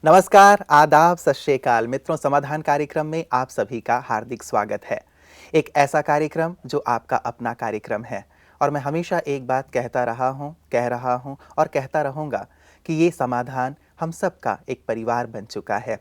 नमस्कार, आदाब, सत श्री अकाल मित्रों। समाधान कार्यक्रम में आप सभी का हार्दिक स्वागत है। एक ऐसा कार्यक्रम जो आपका अपना कार्यक्रम है और मैं हमेशा एक बात कहता रहा हूँ, कह रहा हूँ और कहता रहूँगा कि ये समाधान हम सब का एक परिवार बन चुका है।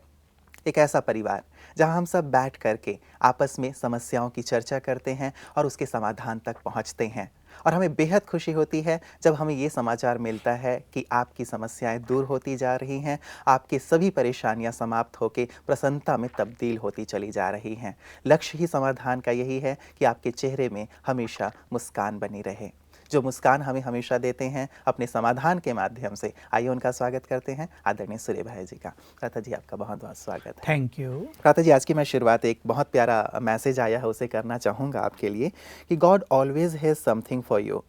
एक ऐसा परिवार जहाँ हम सब बैठ करके आपस में समस्याओं की चर्चा करते हैं और उसके समाधान तक पहुँचते हैं। और हमें बेहद खुशी होती है जब हमें ये समाचार मिलता है कि आपकी समस्याएं दूर होती जा रही हैं, आपकी सभी परेशानियां समाप्त होकर प्रसन्नता में तब्दील होती चली जा रही हैं। लक्ष्य ही समाधान का यही है कि आपके चेहरे में हमेशा मुस्कान बनी रहे, जो मुस्कान हमें हमेशा देते हैं अपने समाधान के माध्यम से। आइए उनका स्वागत करते हैं, आदरणीय सूर्य भाई जी का। प्राता जी, आपका बहुत बहुत स्वागत है। Thank you. प्राता जी, आज की मैं शुरुआत एक बहुत प्यारा मैसेज आया है उसे करना चाहूँगा आपके लिए कि God always has something for you,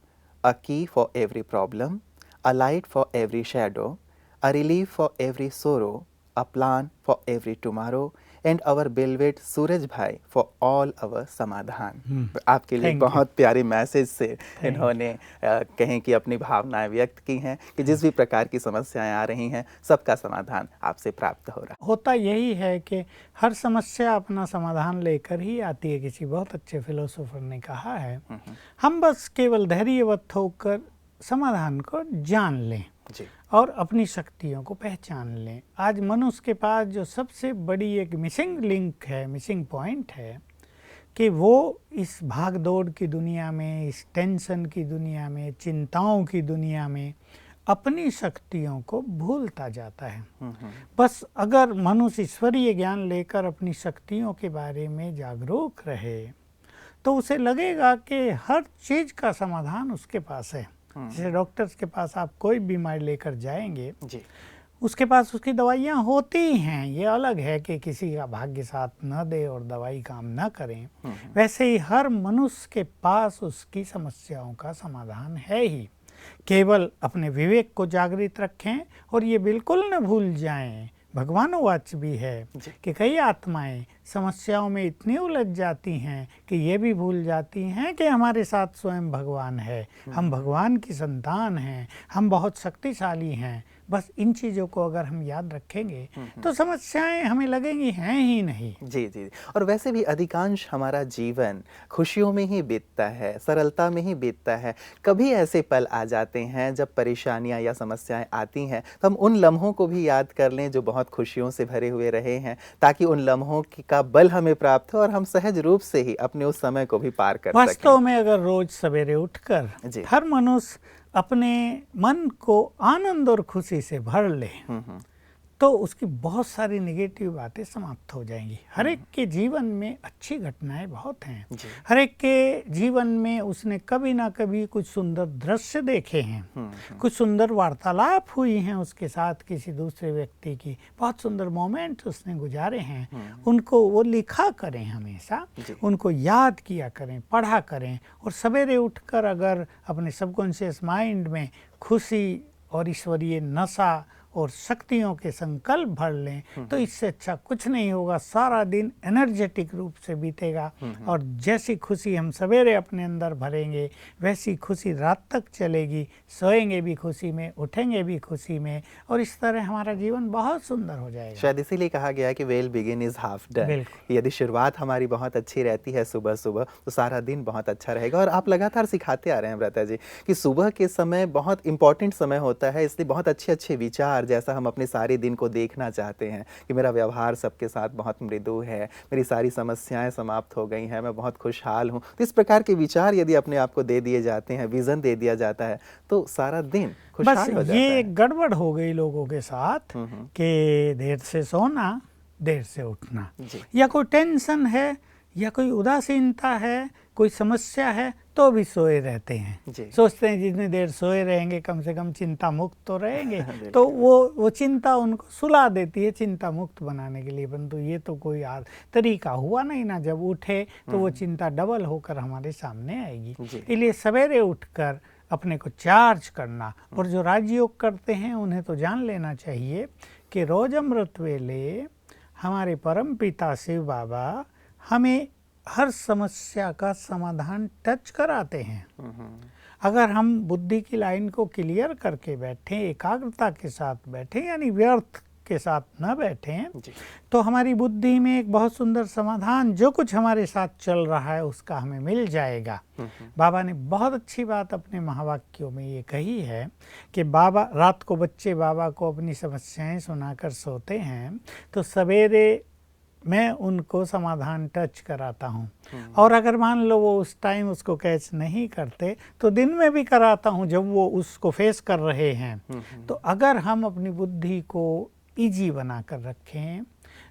a key for every problem, a light for every shadow, a relief for every sorrow, a plan for every tomorrow and our beloved Suraj भाई फॉर ऑल अवर समाधान। आपके लिए बहुत प्यारे message से इन्होंने कहें कि अपनी भावनाएं व्यक्त की हैं कि जिस भी प्रकार की समस्याएं आ रही हैं सबका समाधान आपसे प्राप्त हो रहा होता यही है कि हर समस्या अपना समाधान लेकर ही आती है। किसी बहुत अच्छे फिलोसोफर ने कहा है, हम बस केवल धैर्यवत होकर समाधान को जान लें जी। और अपनी शक्तियों को पहचान लें। आज मनुष्य के पास जो सबसे बड़ी एक मिसिंग लिंक है, मिसिंग पॉइंट है कि वो इस भाग दौड़ की दुनिया में, इस टेंशन की दुनिया में, चिंताओं की दुनिया में अपनी शक्तियों को भूलता जाता है। बस अगर मनुष्य ईश्वरीय ज्ञान लेकर अपनी शक्तियों के बारे में जागरूक रहे तो उसे लगेगा कि हर चीज़ का समाधान उसके पास है। जैसे डॉक्टर्स के पास आप कोई बीमारी लेकर जाएंगे जी। उसके पास उसकी दवाइयाँ होती हैं। ये अलग है कि किसी का भाग्य साथ न दे और दवाई काम न करें। वैसे ही हर मनुष्य के पास उसकी समस्याओं का समाधान है ही। केवल अपने विवेक को जागृत रखें और ये बिल्कुल न भूल जाएं, भगवानोवाच भी है कि कई आत्माएं समस्याओं में इतनी उलझ जाती हैं कि ये भी भूल जाती हैं कि हमारे साथ स्वयं भगवान है, हम भगवान की संतान हैं, हम बहुत शक्तिशाली हैं। बस इन चीज़ों को अगर हम याद रखेंगे तो समस्याएं हमें लगेंगी हैं ही नहीं। जी जी। और वैसे भी अधिकांश हमारा जीवन खुशियों में ही बीतता है, सरलता में ही बीतता है। कभी ऐसे पल आ जाते हैं जब परेशानियां या समस्याएं आती हैं तो हम उन लम्हों को भी याद कर लें जो बहुत खुशियों से भरे हुए रहे हैं, ताकि उन लम्हों का बल हमें प्राप्त हो और हम सहज रूप से ही अपने उस समय को भी पार कर सकें। वास्तव में अगर रोज सवेरे उठकर हर मनुष्य अपने मन को आनंद और खुशी से भर ले तो उसकी बहुत सारी नेगेटिव बातें समाप्त हो जाएंगी। हर एक के जीवन में अच्छी घटनाएं बहुत हैं। हर एक के जीवन में उसने कभी ना कभी कुछ सुंदर दृश्य देखे हैं, कुछ सुंदर वार्तालाप हुई हैं उसके साथ किसी दूसरे व्यक्ति की, बहुत सुंदर मोमेंट उसने गुजारे हैं। उनको वो लिखा करें, हमेशा उनको याद किया करें, पढ़ा करें और सवेरे उठकर अगर अपने सबकॉन्शियस माइंड में खुशी और ईश्वरीय नशा और शक्तियों के संकल्प भर लें तो इससे अच्छा कुछ नहीं होगा। सारा दिन एनर्जेटिक रूप से बीतेगा और जैसी खुशी हम सवेरे अपने अंदर भरेंगे वैसी खुशी रात तक चलेगी। सोएंगे भी खुशी में, उठेंगे भी खुशी में और इस तरह हमारा जीवन बहुत सुंदर हो जाएगा। शायद इसीलिए कहा गया है कि well begin is half done. यदि शुरुआत हमारी बहुत अच्छी रहती है सुबह सुबह तो सारा दिन बहुत अच्छा रहेगा। और आप लगातार सिखाते आ रहे हैं व्रता जी कि सुबह के समय बहुत इंपॉर्टेंट समय होता है, इसलिए बहुत अच्छे अच्छे विचार, जैसा हम अपने सारे दिन को देखना चाहते हैं कि मेरा व्यवहार सबके साथ बहुत मृदु है, मेरी सारी समस्याएं समाप्त हो गई हैं, मैं बहुत खुशहाल हूँ, तो इस प्रकार के विचार यदि अपने आप को दे दिए जाते हैं, विजन दे दिया जाता है तो सारा दिन खुशहाल हो जाता है। ये गड़बड़ हो गई लोगों के साथ कि देर से सोना, देर से उठना, या कोई टेंशन है या कोई उदासीनता है, कोई समस्या है तो भी सोए रहते हैं। सोचते हैं जितनी देर सोए रहेंगे कम से कम चिंता मुक्त तो रहेंगे तो वो चिंता उनको सुला देती है चिंता मुक्त बनाने के लिए। परंतु ये तो कोई तरीका हुआ नहीं ना। जब उठे तो वो चिंता डबल होकर हमारे सामने आएगी। इसलिए सवेरे उठकर अपने को चार्ज करना, और जो राजयोग करते हैं उन्हें तो जान लेना चाहिए कि रोज अमृत वेले हमारे परम पिता शिव बाबा हमें हर समस्या का समाधान टच कराते हैं। अगर हम बुद्धि की लाइन को क्लियर करके बैठें, एकाग्रता के साथ बैठें, यानी व्यर्थ के साथ न बैठें तो हमारी बुद्धि में एक बहुत सुंदर समाधान जो कुछ हमारे साथ चल रहा है उसका हमें मिल जाएगा। बाबा ने बहुत अच्छी बात अपने महावाक्यों में ये कही है कि बाबा रात को बच्चे बाबा को अपनी समस्याएं सुनाकर सोते हैं तो सवेरे मैं उनको समाधान टच कराता हूँ, और अगर मान लो वो उस टाइम उसको कैच नहीं करते तो दिन में भी कराता हूँ जब वो उसको फेस कर रहे हैं। तो अगर हम अपनी बुद्धि को इजी बना कर रखें,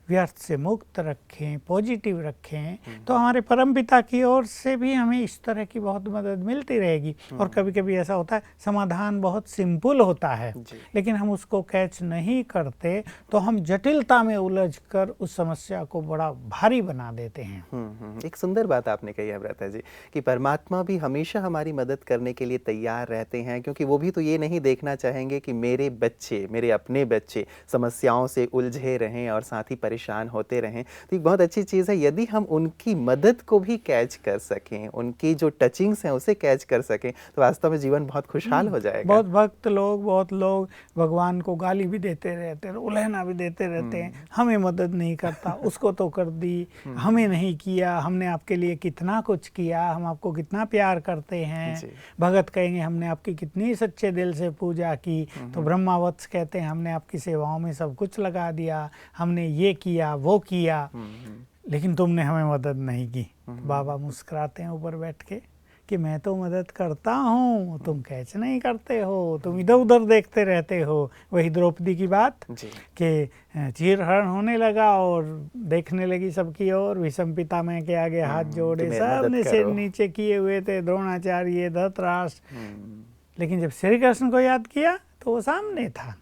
व्यर्थ से मुक्त रखें, पॉजिटिव रखें, तो हमारे परमपिता की ओर से भी हमें इस तरह की बहुत मदद मिलती रहेगी। और कभी कभी ऐसा होता है समाधान बहुत सिंपल होता है लेकिन हम उसको कैच नहीं करते तो हम जटिलता में उलझकर उस समस्या को बड़ा भारी बना देते हैं। एक सुंदर बात आपने कही है भ्राता जी कि परमात्मा भी हमेशा हमारी मदद करने के लिए तैयार रहते हैं, क्योंकि वो भी तो ये नहीं देखना चाहेंगे कि मेरे बच्चे, मेरे अपने बच्चे समस्याओं से उलझे रहें और साथ ही परेशान होते रहें। तो एक बहुत अच्छी चीज़ है यदि हम उनकी मदद को भी कैच कर सकें, उनकी जो टचिंग्स हैं उसे कैच कर सकें तो वास्तव में जीवन बहुत खुशहाल हो जाएगा। बहुत लोग भगवान को गाली भी देते रहते हैं, उल्हना भी देते रहते हैं, हमें मदद नहीं करता, उसको तो कर दी, हमें नहीं किया, हमने आपके लिए कितना कुछ किया, हम आपको कितना प्यार करते हैं। भगत कहेंगे हमने आपकी कितनी सच्चे दिल से पूजा की, तो ब्रह्मावत्स कहते हैं हमने आपकी सेवाओं में सब कुछ लगा दिया, हमने ये किया वो किया, लेकिन तुमने हमें मदद नहीं की। बाबा मुस्कुराते हैं ऊपर बैठ के कि मैं तो मदद करता हूँ, तुम कैच नहीं करते हो, तुम इधर उधर देखते रहते हो। वही द्रौपदी की बात कि चीरहरण होने लगा और देखने लगी सबकी ओर, विषम पितामह के आगे हाथ जोड़े, सबने सिर नीचे किए हुए थे, द्रोणाचार्य, धृतराष्ट्र, लेकिन जब श्री कृष्ण को याद किया तो वो सामने था।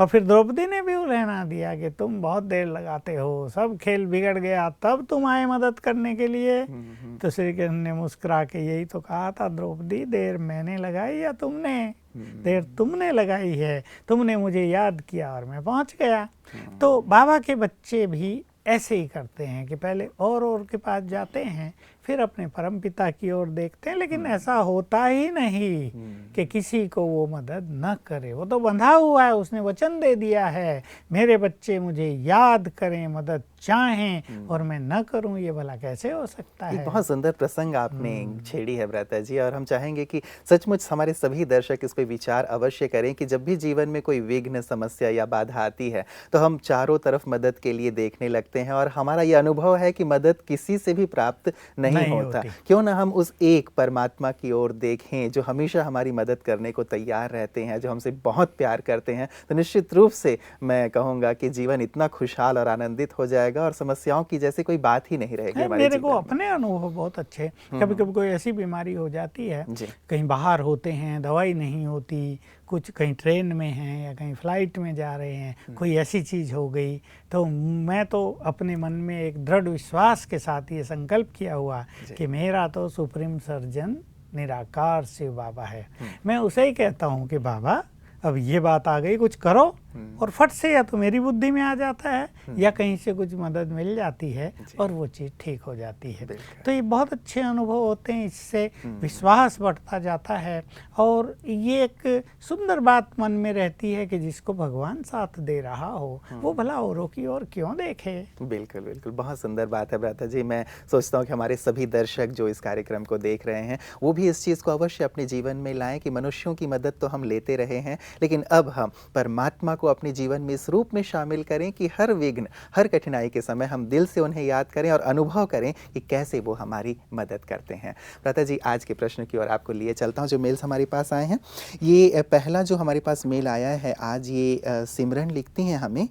और फिर द्रौपदी ने भी उल्हना दिया कि तुम बहुत देर लगाते हो, सब खेल बिगड़ गया, तब तुम आए मदद करने के लिए। तो श्री कृष्ण ने मुस्कुरा के यही तो कहा था द्रौपदी, देर मैंने लगाई या तुमने? देर तुमने लगाई है, तुमने मुझे याद किया और मैं पहुंच गया। तो बाबा के बच्चे भी ऐसे ही करते हैं कि पहले और के पास जाते हैं, फिर अपने परमपिता की ओर देखते हैं, लेकिन ऐसा होता ही नहीं कि किसी को वो मदद न करे। वो तो बंधा हुआ है, उसने वचन दे दिया है मेरे बच्चे मुझे याद करें, मदद चाहें, और मैं न करूं, ये भला कैसे हो सकता है। बहुत सुंदर प्रसंग आपने छेड़ी है भ्राता जी, और हम चाहेंगे कि सचमुच हमारे सभी दर्शक इस पर विचार अवश्य करें कि जब भी जीवन में कोई विघ्न, समस्या या बाधा आती है तो हम चारों तरफ मदद के लिए देखने लगते हैं, और हमारा ये अनुभव है कि मदद किसी से भी प्राप्त नहीं होता। क्यों ना हम उस एक परमात्मा की ओर देखें जो हमेशा हमारी मदद करने को तैयार रहते हैं, जो हमसे बहुत प्यार करते हैं, तो निश्चित रूप से मैं कहूँगा कि जीवन इतना खुशहाल और आनंदित हो जाएगा और समस्याओं की जैसे कोई बात ही नहीं रहेगी। मेरे को अपने अनुभव बहुत अच्छे, कभी कभी कोई ऐसी बीमारी हो जाती है, कहीं बाहर होते हैं, दवाई नहीं होती, कुछ कहीं ट्रेन में हैं या कहीं फ्लाइट में जा रहे हैं, कोई ऐसी चीज़ हो गई, तो मैं तो अपने मन में एक दृढ़ विश्वास के साथ ये संकल्प किया हुआ कि मेरा तो सुप्रीम सर्जन निराकार शिव बाबा है। मैं उसे ही कहता हूँ कि बाबा अब ये बात आ गई, कुछ करो, और फट से या तो मेरी बुद्धि में आ जाता है या कहीं से कुछ मदद मिल जाती है और वो चीज़ ठीक हो जाती है। तो ये बहुत अच्छे अनुभव होते हैं, इससे विश्वास बढ़ता जाता है, और ये एक सुंदर बात मन में रहती है कि जिसको भगवान साथ दे रहा हो वो भला औरों की ओर क्यों देखे। बिल्कुल बिल्कुल, बहुत सुंदर बात है भ्राता जी। मैं सोचता हूँ कि हमारे सभी दर्शक जो इस कार्यक्रम को देख रहे हैं वो भी इस चीज़ को अवश्य अपने जीवन में लाएं कि मनुष्यों की मदद तो हम लेते रहे हैं, लेकिन अब हम परमात्मा को अपने जीवन में इस रूप में शामिल करें कि हर विघ्न, हर कठिनाई के समय हम दिल से उन्हें याद करें और अनुभव करें कि कैसे वो हमारी मदद करते हैं। भ्राता जी, आज के प्रश्न की ओर आपको लिए चलता हूं। जो मेल्स हमारे पास आए हैं, ये पहला जो हमारे पास मेल आया है आज, ये सिमरन लिखती हैं हमें।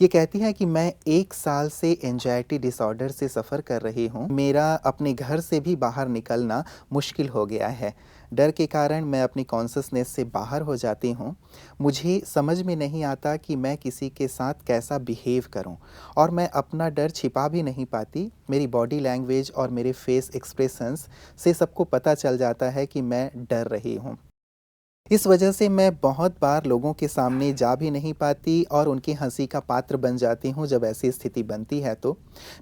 ये कहती है कि मैं 1 साल से एंजाइटी डिसऑर्डर से सफ़र कर रही हूँ। मेरा अपने घर से भी बाहर निकलना मुश्किल हो गया है। डर के कारण मैं अपनी कॉन्शसनेस से बाहर हो जाती हूँ। मुझे समझ में नहीं आता कि मैं किसी के साथ कैसा बिहेव करूँ, और मैं अपना डर छिपा भी नहीं पाती। मेरी बॉडी लैंग्वेज और मेरे फेस एक्सप्रेशंस से सबको पता चल जाता है कि मैं डर रही हूँ। इस वजह से मैं बहुत बार लोगों के सामने जा भी नहीं पाती और उनकी हंसी का पात्र बन जाती हूँ। जब ऐसी स्थिति बनती है तो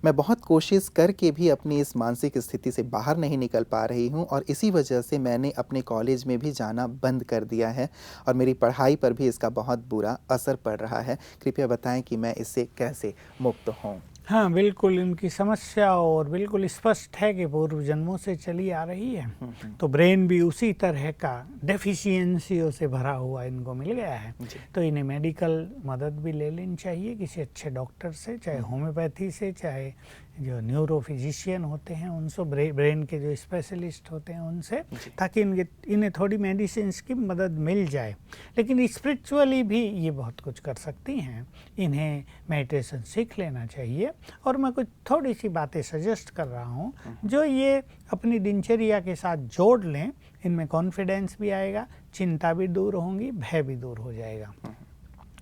मैं बहुत कोशिश करके भी अपनी इस मानसिक स्थिति से बाहर नहीं निकल पा रही हूँ और इसी वजह से मैंने अपने कॉलेज में भी जाना बंद कर दिया है और मेरी पढ़ाई पर भी इसका बहुत बुरा असर पड़ रहा है। कृपया बताएं कि मैं इससे कैसे मुक्त हूँ। हाँ, बिल्कुल इनकी समस्या और बिल्कुल स्पष्ट है कि पूर्व जन्मों से चली आ रही है। तो ब्रेन भी उसी तरह का डेफिशिएंसियों से भरा हुआ इनको मिल गया है। तो इन्हें मेडिकल मदद भी ले लेनी चाहिए किसी अच्छे डॉक्टर से, चाहे होम्योपैथी से, चाहे जो न्यूरो फिजिशियन होते हैं उनसे, ब्रेन के जो स्पेशलिस्ट होते हैं उनसे, ताकि इन्हें थोड़ी मेडिसिन की मदद मिल जाए। लेकिन स्पिरिचुअली भी ये बहुत कुछ कर सकती हैं। इन्हें मेडिटेशन सीख लेना चाहिए और मैं कुछ थोड़ी सी बातें सजेस्ट कर रहा हूँ जो ये अपनी दिनचर्या के साथ जोड़ लें। इनमें कॉन्फिडेंस भी आएगा, चिंता भी दूर होंगी, भय भी दूर हो जाएगा।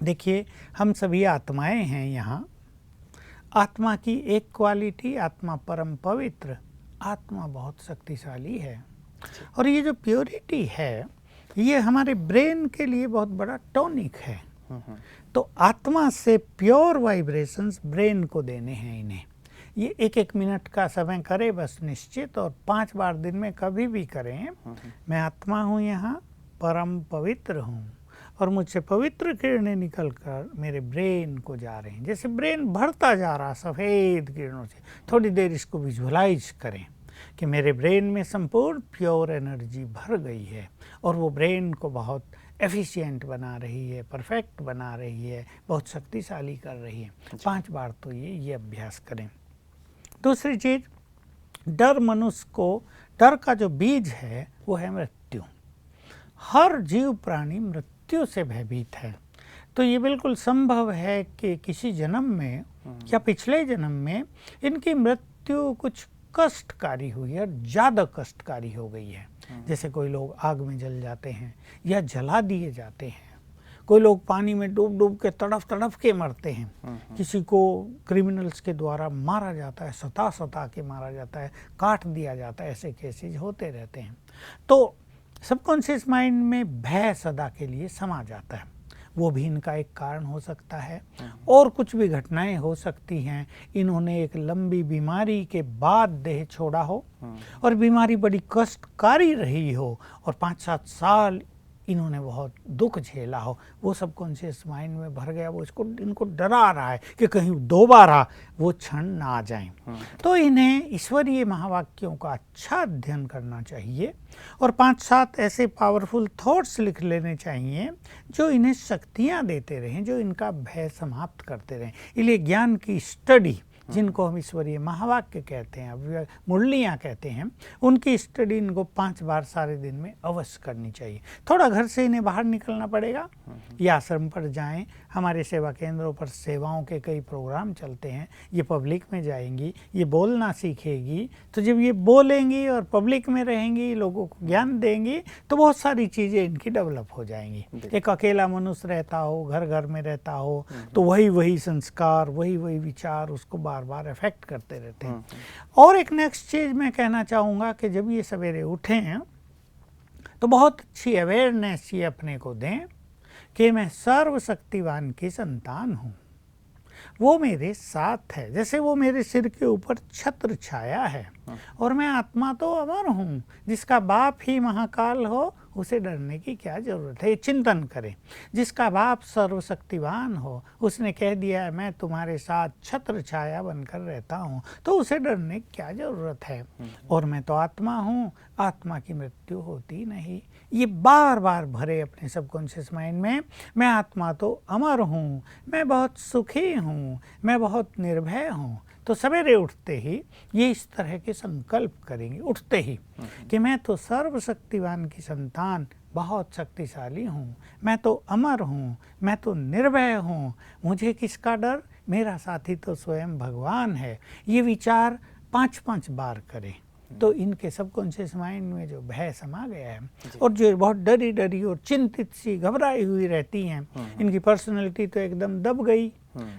देखिए, हम सभी आत्माएं हैं यहाँ। आत्मा की एक क्वालिटी, आत्मा परम पवित्र, आत्मा बहुत शक्तिशाली है और ये जो प्योरिटी है ये हमारे ब्रेन के लिए बहुत बड़ा टॉनिक है। तो आत्मा से प्योर वाइब्रेशंस ब्रेन को देने हैं इन्हें। ये एक एक मिनट का समय करें बस निश्चित, और 5 बार दिन में कभी भी करें। मैं आत्मा हूँ यहाँ, परम पवित्र हूँ और मुझसे पवित्र किरणें निकलकर मेरे ब्रेन को जा रहे हैं। जैसे ब्रेन भरता जा रहा सफ़ेद किरणों से, थोड़ी देर इसको विजुअलाइज करें कि मेरे ब्रेन में संपूर्ण प्योर एनर्जी भर गई है और वो ब्रेन को बहुत एफिशिएंट बना रही है, परफेक्ट बना रही है, बहुत शक्तिशाली कर रही है। 5 बार तो ये अभ्यास करें। दूसरी चीज़, डर मनुष्य को, डर का जो बीज है वो है मृत्यु। हर जीव प्राणी मृत्यु से भयभीत है। तो ये बिल्कुल संभव है कि किसी जन्म में या पिछले जन्म में इनकी मृत्यु कुछ कष्टकारी हुई है, ज़्यादा कष्टकारी हो गई है। जैसे कोई लोग आग में जल जाते हैं या जला दिए जाते हैं, कोई लोग पानी में डूब डूब के तड़फ के मरते हैं, किसी को क्रिमिनल्स के द्वारा मारा जाता है, सता के मारा जाता है, काट दिया जाता है, ऐसे केसेज होते रहते हैं। तो सबकॉन्शियस माइंड में भय सदा के लिए समा जाता है, वो भी इनका एक कारण हो सकता है। और कुछ भी घटनाएं हो सकती हैं। इन्होंने एक लंबी बीमारी के बाद देह छोड़ा हो और बीमारी बड़ी कष्टकारी रही हो और 5-7 साल इन्होंने बहुत दुख झेला हो, वो सबकॉन्शियस माइंड में भर गया, वो इनको डरा रहा है कि कहीं दोबारा वो क्षण ना आ जाए। तो इन्हें ईश्वरीय महावाक्यों का अच्छा अध्ययन करना चाहिए और 5-7 ऐसे पावरफुल थॉट्स लिख लेने चाहिए जो इन्हें शक्तियाँ देते रहें, जो इनका भय समाप्त करते रहें। इसलिए ज्ञान की स्टडी, जिनको हम ईश्वरीय महावाक्य कहते हैं, मुरलियाँ कहते हैं, उनकी स्टडी इनको 5 बार सारे दिन में अवश्य करनी चाहिए। थोड़ा घर से इन्हें बाहर निकलना पड़ेगा, या आश्रम पर जाएं। हमारे सेवा केंद्रों पर सेवाओं के कई प्रोग्राम चलते हैं। ये पब्लिक में जाएंगी, ये बोलना सीखेगी, तो जब ये बोलेंगी और पब्लिक में रहेंगी, लोगों को ज्ञान देंगी, तो बहुत सारी चीज़ें इनकी डेवलप हो जाएंगी। एक अकेला मनुष्य रहता हो, घर घर में रहता हो, तो वही संस्कार, वही विचार उसको बार बार इफेक्ट करते रहते हैं। और एक नेक्स्ट चीज़ मैं कहना चाहूँगा कि जब ये सवेरे उठें तो बहुत अच्छी अवेयरनेस ये अपने को दें कि मैं सर्वशक्तिवान की संतान हूँ, वो मेरे साथ है। जैसे वो मेरे सिर के ऊपर छत्र छाया है और मैं आत्मा तो अमर हूँ, जिसका बाप ही महाकाल हो उसे डरने की क्या ज़रूरत है। चिंतन करें, जिसका बाप सर्वशक्तिवान हो, उसने कह दिया है मैं तुम्हारे साथ छत्र छाया बनकर रहता हूँ, तो उसे डरने की क्या ज़रूरत है। और मैं तो आत्मा हूँ, आत्मा की मृत्यु होती नहीं। ये बार बार भरे अपने सबकॉन्शियस माइंड में, मैं आत्मा तो अमर हूँ, मैं बहुत सुखी हूँ, मैं बहुत निर्भय हूँ। तो सवेरे उठते ही ये इस तरह के संकल्प करेंगे, उठते ही, कि मैं तो सर्वशक्तिवान की संतान, बहुत शक्तिशाली हूँ, मैं तो अमर हूँ, मैं तो निर्भय हूँ, मुझे किसका डर, मेरा साथी तो स्वयं भगवान है। ये विचार 5-5 बार करें तो इनके सबकॉन्शियस माइंड में जो भय समा गया है और जो बहुत डरी डरी और चिंतित सी घबराई हुई रहती हैं, इनकी पर्सनैलिटी तो एकदम दब गई,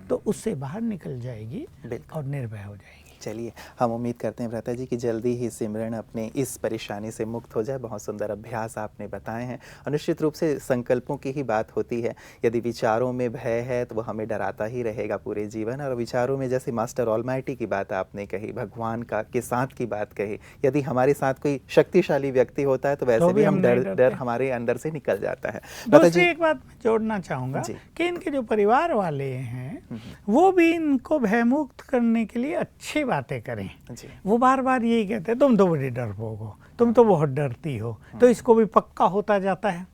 तो उससे बाहर निकल जाएगी और निर्भय हो जाएगी। चलिए, हम उम्मीद करते हैं भ्राता जी कि जल्दी ही सिमरन अपने इस परेशानी से मुक्त हो जाए। बहुत सुंदर अभ्यास आपने बताए हैं और निश्चित रूप से संकल्पों की ही बात होती है। यदि विचारों में भय है तो वो हमें डराता ही रहेगा पूरे जीवन, और विचारों में जैसे मास्टर ऑलमाइटी की बात आपने कही, भगवान का के साथ की बात कही, यदि हमारे साथ कोई शक्तिशाली व्यक्ति होता है तो वैसे भी हम डर हमारे अंदर से निकल जाता है। दूसरी एक बात मैं जोड़ना चाहूँगा कि इनके जो परिवार वाले हैं वो भी इनको भयमुक्त करने के लिए अच्छी बातें करें। वो बार बार यही कहते हैं तुम तो बड़ी डरपोक हो, तुम तो बहुत डरती हो, तो इसको भी पक्का होता जाता है,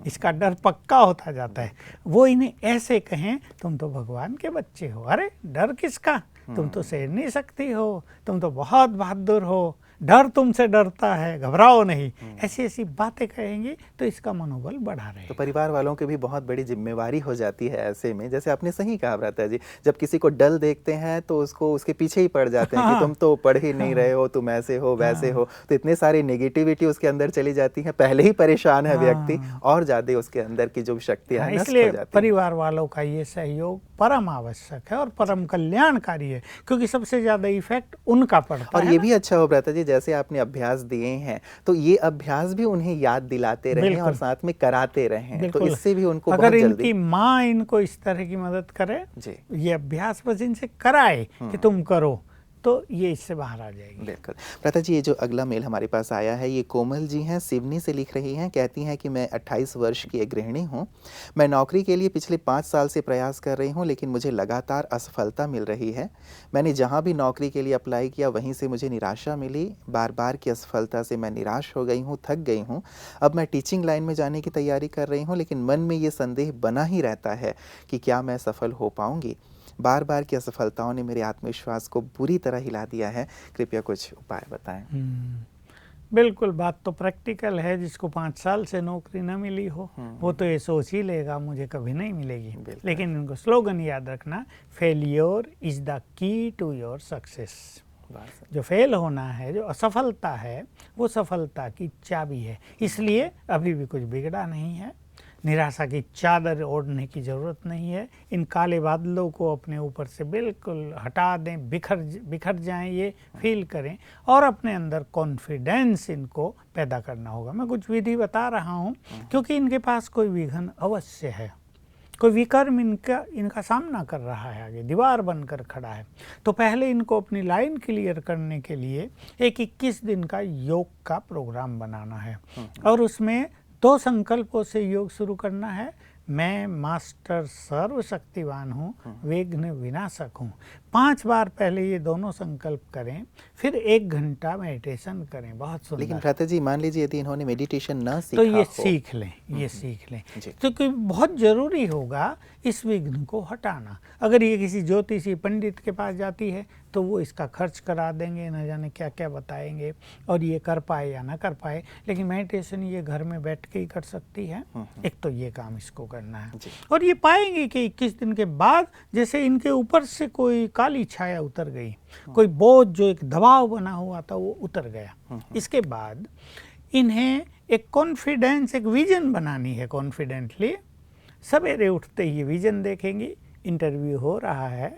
इसका डर पक्का होता जाता है। वो इन्हें ऐसे कहें तुम तो भगवान के बच्चे हो, अरे डर किसका, तुम तो सह नहीं सकती हो, तुम तो बहुत बहादुर हो, डर तुमसे डरता है, घबराओ नहीं, ऐसी ऐसी बातें कहेंगे तो इसका मनोबल बढ़ा रहेगा। तो परिवार वालों की भी बहुत बड़ी जिम्मेवारी हो जाती है ऐसे में। जैसे आपने सही कहा भ्राता जी, जब किसी को डल देखते हैं तो उसको उसके पीछे ही पड़ जाते हैं कि तुम तो पढ़ ही नहीं रहे हो, तुम ऐसे हो वैसे हो, तो इतने सारी नेगेटिविटी उसके अंदर चली जाती है। पहले ही परेशान है व्यक्ति और ज्यादा उसके अंदर की जो शक्तियां नष्ट हो जाती हैं। इसलिए परिवार वालों का ये सहयोग परम आवश्यक है और परम कल्याणकारी है, क्योंकि सबसे ज्यादा इफेक्ट उनका पड़ता है। और ये भी अच्छा हो भ्राता जी, जैसे आपने अभ्यास दिए हैं तो ये अभ्यास भी उन्हें याद दिलाते रहें और साथ में कराते रहें, तो इससे भी उनको अगर इनकी माँ इनको इस तरह की मदद करे, ये अभ्यास बस इनसे कराए कि तुम करो, तो ये इससे बाहर आ जाएगी। बिल्कुल। भ्राता जी, ये जो अगला मेल हमारे पास आया है ये कोमल जी हैं, सिवनी से लिख रही हैं। कहती हैं कि मैं 28 वर्ष की एक गृहिणी हूँ। मैं नौकरी के लिए पिछले 5 साल से प्रयास कर रही हूँ, लेकिन मुझे लगातार असफलता मिल रही है। मैंने जहाँ भी नौकरी के लिए अप्लाई किया वहीं से मुझे निराशा मिली। बार बार की असफलता से मैं निराश हो गई हूँ, थक गई हूँ। अब मैं टीचिंग लाइन में जाने की तैयारी कर रही हूँ, लेकिन मन में ये संदेह बना ही रहता है कि क्या मैं सफल हो पाऊँगी। बार बार की असफलताओं ने मेरे आत्मविश्वास को बुरी तरह हिला दिया है। कृपया कुछ उपाय बताएं। बिल्कुल, बात तो प्रैक्टिकल है। जिसको 5 साल से नौकरी न मिली हो वो तो ये सोच ही लेगा मुझे कभी नहीं मिलेगी। लेकिन इनको स्लोगन याद रखना, failure is the key to your success. जो फेल होना है, जो असफलता है, वो सफलता की चाबी है। इसलिए अभी भी कुछ बिगड़ा नहीं है, निराशा की चादर ओढ़ने की ज़रूरत नहीं है। इन काले बादलों को अपने ऊपर से बिल्कुल हटा दें, बिखर जाएं, ये फील करें और अपने अंदर कॉन्फिडेंस इनको पैदा करना होगा। मैं कुछ विधि बता रहा हूँ क्योंकि इनके पास कोई विघ्न अवश्य है, कोई विकर्म इनका सामना कर रहा है, आगे दीवार बनकर खड़ा है। तो पहले इनको अपनी लाइन क्लियर करने के लिए एक 21 दिन का योग का प्रोग्राम बनाना है और उसमें 2 संकल्पों से योग शुरू करना है। मैं मास्टर सर्वशक्तिवान हूँ, विघ्न विनाशक हूँ। 5 बार पहले ये दोनों संकल्प करें, फिर 1 घंटा मेडिटेशन करें। बहुत सुंदर। लेकिन भ्राता जी, मान लीजिए यदि इन्होंने मेडिटेशन ना सीखा तो ये सीख लें, ये सीख लें, क्योंकि बहुत जरूरी होगा इस विघ्न को हटाना। अगर ये किसी ज्योतिषी पंडित के पास जाती है तो वो इसका खर्च करा देंगे, न जाने क्या क्या बताएंगे और ये कर पाए या ना कर पाए। लेकिन मेडिटेशन ये घर में बैठ के ही कर सकती है। एक तो ये काम इसको करना है और ये पाएंगे कि 21 दिन के बाद जैसे इनके ऊपर से कोई काली छाया उतर गई, कोई बोझ जो एक दबाव बना हुआ था वो उतर गया। इसके बाद इन्हें एक कॉन्फिडेंस, एक विजन बनानी है। कॉन्फिडेंटली सवेरे उठते ही विजन देखेंगी, इंटरव्यू हो रहा है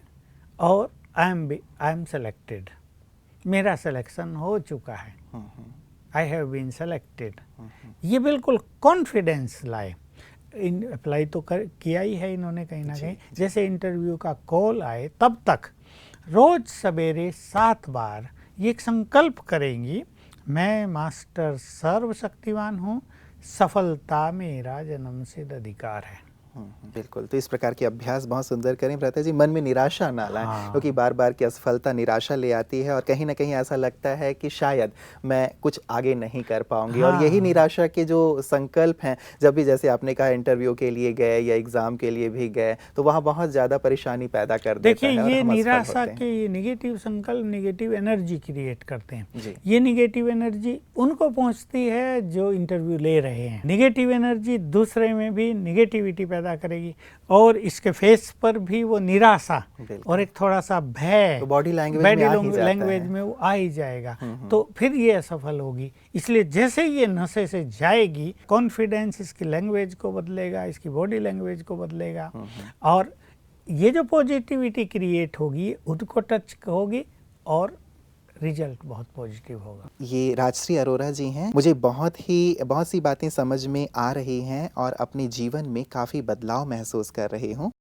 और आई एम सेलेक्टेड, मेरा सिलेक्शन हो चुका है, आई हैव बीन सेलेक्टेड। ये बिल्कुल कॉन्फिडेंस लाए। अप्लाई तो किया ही है इन्होंने कहीं ना कहीं। जैसे इंटरव्यू का कॉल आए तब तक रोज सवेरे 7 बार ये एक संकल्प करेंगी, मैं मास्टर सर्वशक्तिवान हूँ, सफलता मेरा जन्मसिद्ध अधिकार है। बिल्कुल। तो इस प्रकार के अभ्यास बहुत सुंदर करें भ्राता जी, मन में निराशा ना लाएं, क्योंकि बार बार की असफलता निराशा ले आती है और कहीं ना कहीं ऐसा लगता है कि शायद मैं कुछ आगे नहीं कर पाऊंगी। और यही निराशा के जो संकल्प हैं, जब भी जैसे आपने कहा इंटरव्यू के लिए गए या एग्जाम के लिए भी गए तो वहाँ बहुत ज़्यादा परेशानी पैदा कर देता है। देखिए, ये निराशा के ये निगेटिव संकल्प निगेटिव एनर्जी क्रिएट करते हैं। ये निगेटिव एनर्जी उनको पहुँचती है जो इंटरव्यू ले रहे हैं। निगेटिव एनर्जी दूसरे में भी निगेटिविटी पैदा करेगी और इसके फेस पर भी वो निराशा और एक थोड़ा सा भय, तो बॉडी लैंग्वेज में वो आ ही जाएगा। तो फिर ये असफल होगी। इसलिए जैसे ये नशे से जाएगी, कॉन्फिडेंस इसकी लैंग्वेज को बदलेगा, इसकी बॉडी लैंग्वेज को बदलेगा और ये जो पॉजिटिविटी क्रिएट होगी उनको टच होगी और रिजल्ट बहुत पॉजिटिव होगा। ये राजश्री अरोरा जी हैं। मुझे बहुत सी बातें समझ में आ रही हैं और अपने जीवन में काफ़ी बदलाव महसूस कर रही हूँ।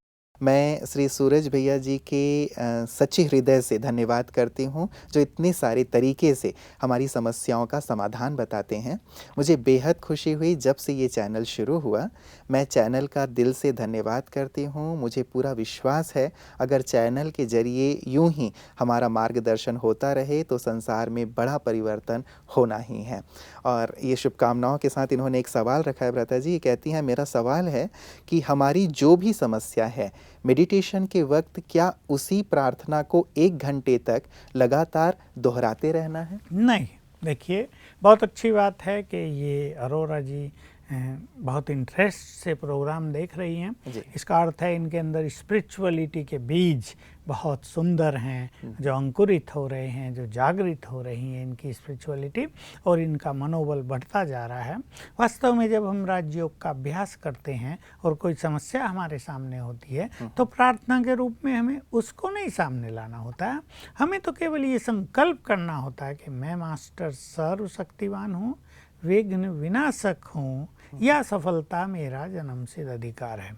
मैं श्री सूरज भैया जी के सच्चे हृदय से धन्यवाद करती हूँ, जो इतने सारे तरीके से हमारी समस्याओं का समाधान बताते हैं। मुझे बेहद खुशी हुई जब से ये चैनल शुरू हुआ। मैं चैनल का दिल से धन्यवाद करती हूँ। मुझे पूरा विश्वास है अगर चैनल के ज़रिए यूँ ही हमारा मार्गदर्शन होता रहे तो संसार में बड़ा परिवर्तन होना ही है। और ये शुभकामनाओं के साथ इन्होंने एक सवाल रखा है भ्राता जी। ये कहती हैं, मेरा सवाल है कि हमारी जो भी समस्या है, मेडिटेशन के वक्त क्या उसी प्रार्थना को 1 घंटे तक लगातार दोहराते रहना है? नहीं, देखिए बहुत अच्छी बात है कि ये अरोरा जी बहुत इंटरेस्ट से प्रोग्राम देख रही हैं। इसका अर्थ है इनके अंदर स्पिरिचुअलिटी के बीज बहुत सुंदर हैं, जो अंकुरित हो रहे हैं, जो जागृत हो रही हैं इनकी स्पिरिचुअलिटी, और इनका मनोबल बढ़ता जा रहा है। वास्तव में जब हम राजयोग का अभ्यास करते हैं और कोई समस्या हमारे सामने होती है तो प्रार्थना के रूप में हमें उसको नहीं सामने लाना होता है। हमें तो केवल ये संकल्प करना होता है कि मैं मास्टर सर्वशक्तिवान हूँ, विघ्न विनाशक हूँ, या सफलता मेरा जन्मसिद्ध अधिकार है।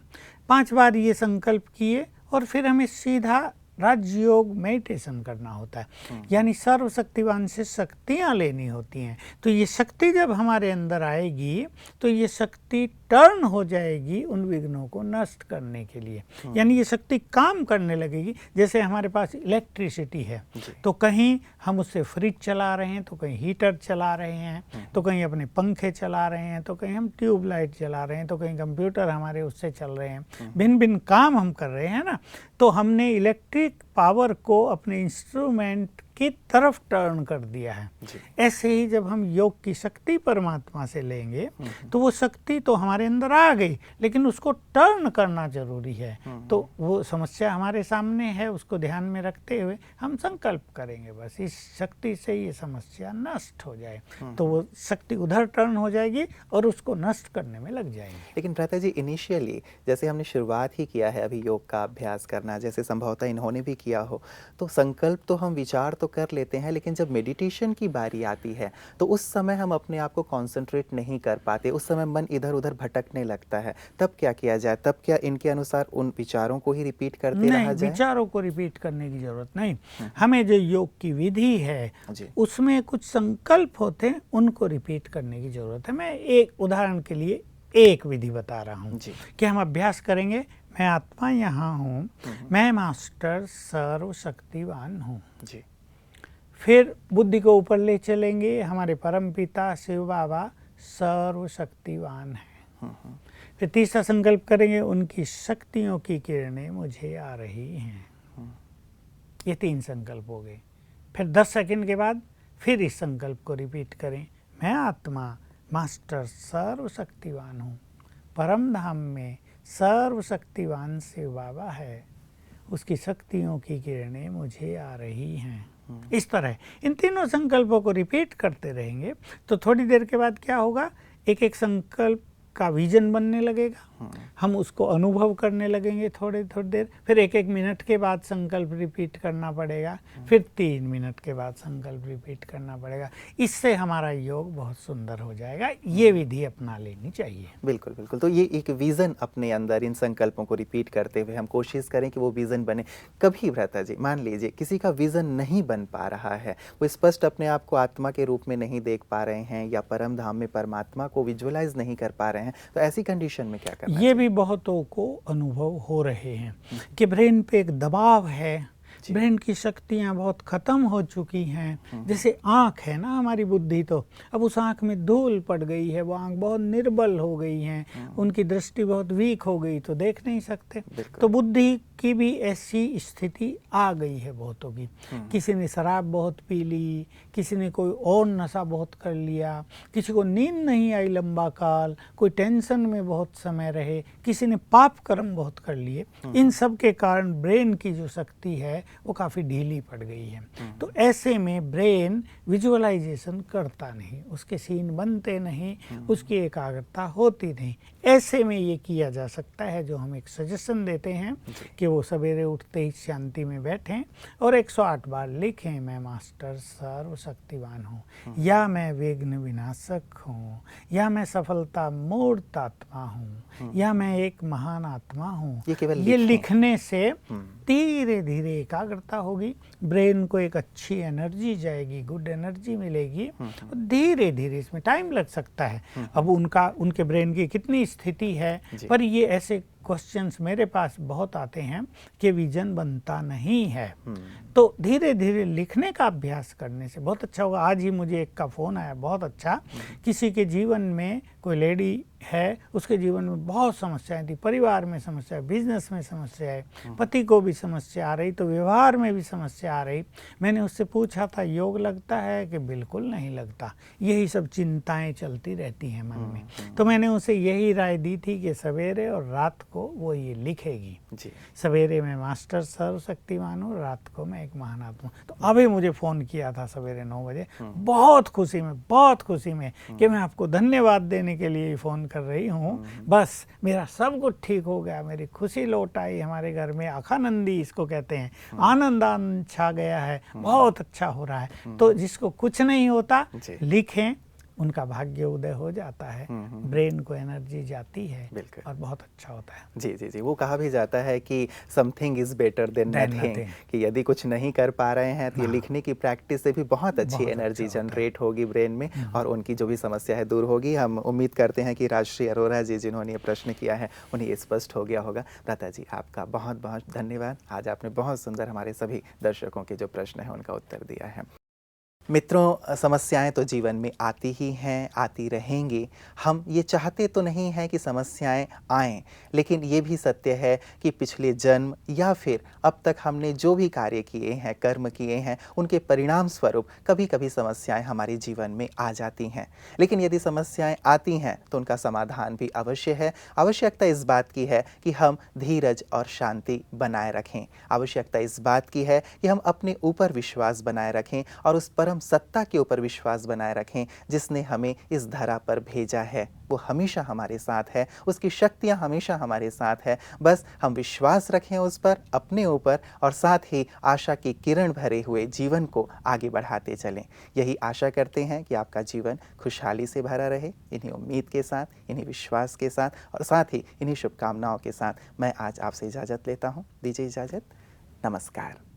5 बार ये संकल्प किए और फिर हमें सीधा राजयोग मेडिटेशन करना होता है, यानी सर्वशक्तिवान से शक्तियाँ लेनी होती हैं। तो ये शक्ति जब हमारे अंदर आएगी तो ये शक्ति टर्न हो जाएगी उन विघ्नों को नष्ट करने के लिए, यानी ये शक्ति काम करने लगेगी। जैसे हमारे पास इलेक्ट्रिसिटी है तो कहीं हम उससे फ्रिज चला रहे हैं, तो कहीं हीटर चला रहे हैं, तो कहीं अपने पंखे चला रहे हैं, तो कहीं हम ट्यूबलाइट चला रहे हैं, तो कहीं कंप्यूटर हमारे उससे चल रहे हैं, भिन्न भिन्न काम हम कर रहे हैं ना। तो हमने इलेक्ट्रिक पावर को अपने इंस्ट्रूमेंट की तरफ टर्न कर दिया है। ऐसे ही जब हम योग की शक्ति परमात्मा से लेंगे तो वो शक्ति तो हमारे अंदर आ गई, लेकिन उसको टर्न करना जरूरी है। तो वो समस्या हमारे सामने है, उसको ध्यान में रखते हुए हम संकल्प करेंगे बस इस शक्ति से ये समस्या नष्ट हो जाए, तो वो शक्ति उधर टर्न हो जाएगी और उसको नष्ट करने में लग जाएगी। लेकिन भ्राता जी, इनिशियली जैसे हमने शुरुआत ही किया है अभी योग का अभ्यास करना, जैसे संभवतः इन्होंने भी किया हो, तो संकल्प तो हम विचार तो कर लेते हैं, लेकिन जब मेडिटेशन की बारी आती है तो उस समय हम अपने आप को कंसंट्रेट नहीं कर पाते, उस समय मन इधर उधर भटकने लगता है। तब क्या किया जाए? तब क्या इनके अनुसार उन विचारों को ही रिपीट करते रहा जाए? विचारों को रिपीट करने की जरूरत नहीं। हमें जो योग की विधि है उसमें कुछ संकल्प होते हैं, उनको रिपीट करने की जरूरत है। मैं एक उदाहरण के लिए एक विधि बता रहा हूँ कि हम अभ्यास करेंगे। मैं आत्मा यहाँ हूँ, मैं मास्टर सर्वशक्तिवान हूँ। फिर बुद्धि को ऊपर ले चलेंगे, हमारे परम पिता शिव बाबा सर्वशक्तिवान हैं। फिर तीसरा संकल्प करेंगे, उनकी शक्तियों की किरणें मुझे आ रही हैं। ये 3 संकल्प हो गए। फिर 10 सेकंड के बाद फिर इस संकल्प को रिपीट करें, मैं आत्मा मास्टर सर्वशक्तिवान हूँ, परम धाम में सर्वशक्तिवान शिव बाबा है, उसकी शक्तियों की किरणें मुझे आ रही हैं। इस तरह इन तीनों संकल्पों को रिपीट करते रहेंगे तो थोड़ी देर के बाद क्या होगा, एक एक संकल्प का विजन बनने लगेगा, हम उसको अनुभव करने लगेंगे थोड़ी देर। फिर 1-1 मिनट के बाद संकल्प रिपीट करना पड़ेगा, फिर 3 मिनट के बाद संकल्प रिपीट करना पड़ेगा। इससे हमारा योग बहुत सुंदर हो जाएगा। ये विधि अपना लेनी चाहिए। बिल्कुल बिल्कुल। तो ये एक विज़न अपने अंदर इन संकल्पों को रिपीट करते हुए हम कोशिश करें कि वो विज़न बने। कभी भ्राता जी मान लीजिए किसी का विज़न नहीं बन पा रहा है, वो स्पष्ट अपने आप को आत्मा के रूप में नहीं देख पा रहे हैं या परम धाम में परमात्मा को विजुअलाइज नहीं कर पा रहे हैं, तो ऐसी कंडीशन में क्या करना चाहिए? ये भी बहुतों को अनुभव हो रहे हैं कि ब्रेन पे एक दबाव है, ब्रेन की शक्तियाँ बहुत ख़त्म हो चुकी हैं। जैसे आँख है ना हमारी बुद्धि, तो अब उस आँख में धूल पड़ गई है, वो आँख बहुत निर्बल हो गई हैं, उनकी दृष्टि बहुत वीक हो गई, तो देख नहीं सकते। तो बुद्धि की भी ऐसी स्थिति आ गई है बहुतों की। किसी ने शराब बहुत पी ली, किसी ने कोई और नशा बहुत कर लिया, किसी को नींद नहीं आई लंबा काल, कोई टेंशन में बहुत समय रहे, किसी ने पाप कर्म बहुत कर लिए। इन सब के कारण ब्रेन की जो शक्ति है वो काफ़ी ढीली पड़ गई है। तो ऐसे में ब्रेन विजुअलाइजेशन करता नहीं, उसके सीन बनते नहीं, उसकी एकाग्रता होती नहीं। ऐसे में ये किया जा सकता है, जो हम एक सजेशन देते हैं कि वो सवेरे उठते ही शांति में बैठें और 108 बार लिखें, मैं मास्टर सर्वशक्तिवान हूँ, या मैं विघ्न विनाशक हूँ, या मैं सफलता मूर्त आत्मा हूँ, या मैं एक महान आत्मा हूँ। ये लिखने से धीरे धीरे एकाग्रता होगी, ब्रेन को एक अच्छी एनर्जी जाएगी, गुड एनर्जी मिलेगी। धीरे धीरे इसमें टाइम लग सकता है, अब उनके ब्रेन की कितनी स्थिति है, पर ये ऐसे क्वेश्चंस मेरे पास बहुत आते हैं कि विजन बनता नहीं है। तो धीरे धीरे लिखने का अभ्यास करने से बहुत अच्छा होगा। आज ही मुझे एक का फ़ोन आया, बहुत अच्छा, किसी के जीवन में कोई लेडी है, उसके जीवन में बहुत समस्याएं थी, परिवार में समस्या, बिजनेस में समस्या है, पति को भी समस्या आ रही, तो व्यवहार में भी समस्या आ रही। मैंने उससे पूछा था योग लगता है कि बिल्कुल नहीं लगता, यही सब चिंताएं चलती रहती हैं मन में। तो मैंने उसे यही राय दी थी कि सवेरे और रात को वो ये लिखेगी, सवेरे मैं मास्टर सर्वशक्तिमान हूँ, रात को मैं एक महान आत्मा। तो अभी मुझे फ़ोन किया था सवेरे 9 बजे, बहुत खुशी में कि मैं आपको धन्यवाद देने के लिए फ़ोन कर रही हूँ, बस मेरा सब कुछ ठीक हो गया, मेरी खुशी लौट आई, हमारे घर में आखानंदी इसको कहते हैं, आनंद छा गया है, बहुत अच्छा हो रहा है। तो जिसको कुछ नहीं होता लिखें, उनका भाग्य उदय हो जाता है, ब्रेन को एनर्जी जाती है और बहुत अच्छा होता है। जी जी जी, वो कहा भी जाता है कि something is better than nothing, कि यदि कुछ नहीं कर पा रहे हैं तो ये लिखने की प्रैक्टिस से भी बहुत अच्छी एनर्जी जनरेट होगी ब्रेन में और उनकी जो भी समस्या है दूर होगी। हम उम्मीद करते हैं कि राजश्री अरोरा जी जिन्होंने ये प्रश्न किया है उन्हें ये स्पष्ट हो गया होगा। भ्राता जी, आपका बहुत बहुत धन्यवाद, आज आपने बहुत सुंदर हमारे सभी दर्शकों के जो प्रश्न हैं उनका उत्तर दिया है। मित्रों, समस्याएं तो जीवन में आती ही हैं, आती रहेंगी। हम ये चाहते तो नहीं हैं कि समस्याएं आएं, लेकिन ये भी सत्य है कि पिछले जन्म या फिर अब तक हमने जो भी कार्य किए हैं, कर्म किए हैं, उनके परिणाम स्वरूप कभी कभी समस्याएं हमारे जीवन में आ जाती हैं। लेकिन यदि समस्याएं आती हैं तो उनका समाधान भी अवश्य है। आवश्यकता इस बात की है कि हम धीरज और शांति बनाए रखें। आवश्यकता इस बात की है कि हम अपने ऊपर विश्वास बनाए रखें और उस परम सत्ता के ऊपर विश्वास बनाए रखें जिसने हमें इस धरा पर भेजा है। वो हमेशा हमारे साथ है, उसकी शक्तियाँ हमेशा हमारे साथ है। बस हम विश्वास रखें उस पर, अपने ऊपर, और साथ ही आशा की किरण भरे हुए जीवन को आगे बढ़ाते चलें। यही आशा करते हैं कि आपका जीवन खुशहाली से भरा रहे। इन्हीं उम्मीद के साथ, इन्हीं विश्वास के साथ और साथ ही इन्हीं शुभकामनाओं के साथ मैं आज आपसे इजाज़त लेता हूँ। दीजिए इजाज़त। नमस्कार।